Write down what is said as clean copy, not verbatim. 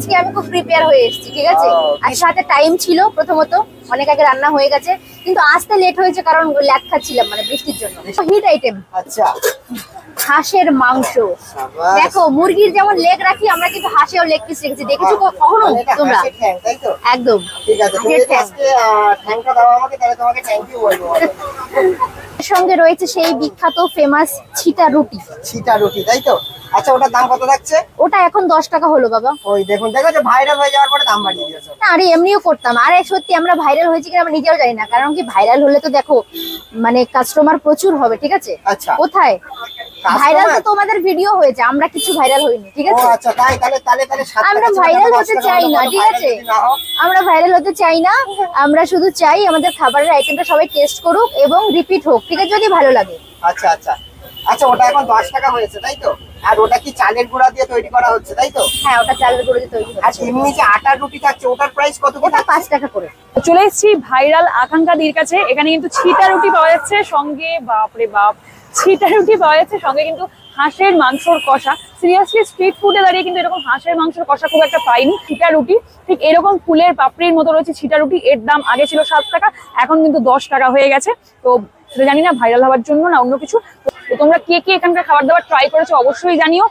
আজকে আমি খুব প্রিপেয়ার হয়ে এসেছি, ঠিক আছে। আর সাথে টাইম ছিল, প্রথমত অনেক আগে রান্না হয়ে গেছে, কিন্তু আসতে লেট হয়েছে কারণ ল্যাদ খাচ্ছিলাম, মানে বৃষ্টির জন্য। হিট আইটেম, আচ্ছা, হাঁসের মাংস। দেখো, মুরগির যেমন লেগ রাখি, আমরা কিন্তু হাঁসেও লেগ পিস রেখেছি। দেখেছো কখনো তোমরা? একদম। ঠিক আছে, তুমি আজকে থ্যাঙ্কটা দাও আমাকে, তাহলে তোমাকে থ্যাংক ইউ বলবো। সঙ্গে রয়েছে সেই বিখ্যাত ফেমাস ছিটা রুটি। ছিটা রুটি, তাই তো? আচ্ছা, ওটার দাম কত থাকছে? ওটা এখন 10 টাকা হলো বাবা। ওই দেখুন, দেখো যে ভাইরাল হয়ে যাওয়ার পরে দাম বাড়িয়ে দিয়েছে। না, আরে এমনিও করতাম। আরে সত্যি আমরা ভাইরাল হয়েছি কিনা আমরা নিজেও জানি না, কারণ কি ভাইরাল হলে তো দেখো মানে কাস্টমার প্রচুর হবে, ঠিক আছে। আচ্ছা, কোথায় ভাইরাল? তো তোমাদের ভিডিও হয়েছে, আমরা কিছু ভাইরাল হইনি, ঠিক আছে। আচ্ছা, তাই তাহলে আমরা ভাইরাল হতে চাই না, ঠিক আছে। আমরা ভাইরাল হতে চাই না, আমরা শুধু চাই আমাদের খাবারের আইটেমটা সবাই টেস্ট করুক এবং রিপিট হোক, ঠিক আছে, যদি ভালো লাগে। আচ্ছা আচ্ছা আচ্ছা, ওটা এখন 10 টাকা হয়েছে, তাই তো? আর ওটা কি চালের গুঁড়া দিয়ে তৈরি করা হচ্ছে, তাই তো? হ্যাঁ, ওটা চালের গুঁড়ো দিয়ে তৈরি আর হচ্ছে। এমনি যে আটার রুটি থাকছে, ওটার প্রাইস কত? ওটা 5 টাকা করে। চলে এসেছি ভাইরাল আকাঙ্ক্ষা দির কাছে। এখানে কিন্তু ছিটা রুটি পাওয়া যাচ্ছে, সঙ্গে বাপরে বাপ ছিটা রুটি পাওয়া যাচ্ছে, সঙ্গে কিন্তু হাঁসের মাংসর কষা। সিরিয়াসলি স্ট্রিট ফুডে দাঁড়িয়ে কিন্তু এরকম হাঁসের মাংসের কষা খুব একটা পাইনি। ছিটা রুটি ঠিক এরকম ফুলের পাপড়ির মতো রয়েছে ছিটা রুটি। এর দাম আগে ছিল 7 টাকা, এখন কিন্তু 10 টাকা হয়ে গেছে। তো সেটা জানি না ভাইরাল হওয়ার জন্য না অন্য কিছু। তো তোমরা কে কে এখানকার খাবার দাবার ট্রাই করেছো অবশ্যই জানিও।